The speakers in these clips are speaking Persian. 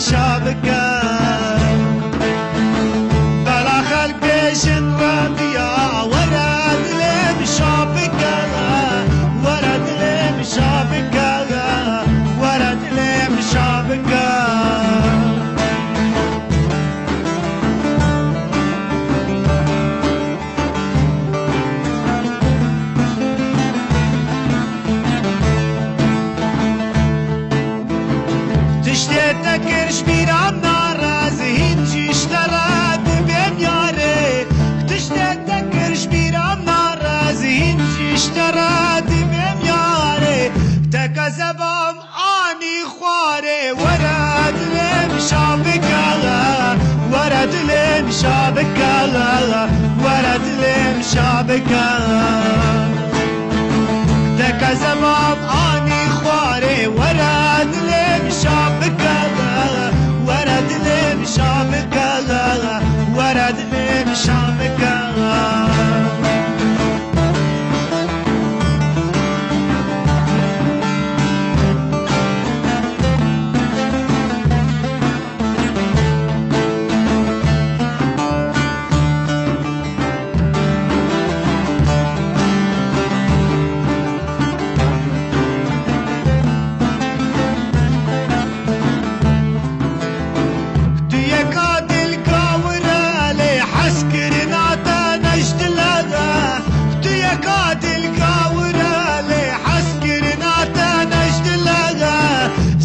شابكة بلا خلق بيشن راضية ورد لم شابكة ورد لم شابكة ورد لم شابكة تشتتكرش بيرام ناراز هنجيش لراد بيم ياري تشتتكرش بيرام ناراز هنجيش لراد بيم ياري تكذبام آني خواري ورد لم شابكا ورد لم شابكا ورد لم شابكا تكذبام آني خواري ورد لم شابكا ورد لم شابكا ورد لم شابكا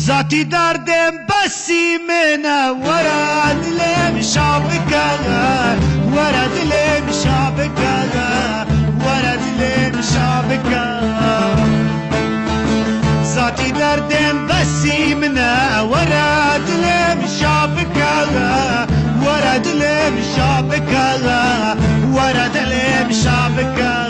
ذاتي دردم بسي منا ورد لم شابكا ورد لم شابكا ورد لم شابكا ذاتي دردم بسي منا ورد لم شابكا ورد لم شابكا ورد لم شابكا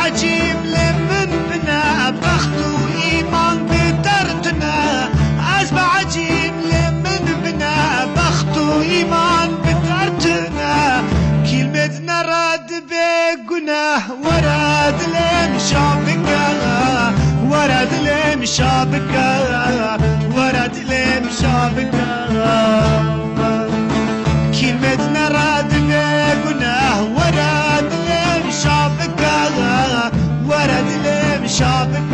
عجيب لمن بنا بخت وإيمان بدرتنا أسبع عجيب لمن بنا بخت وإيمان بدرتنا كلمة نرد بقناه ورد لم شابكا ورد لم شابكا ورد لم شابكا كلمة نرد بقناه ورد لم شابكا ورد لم شابكا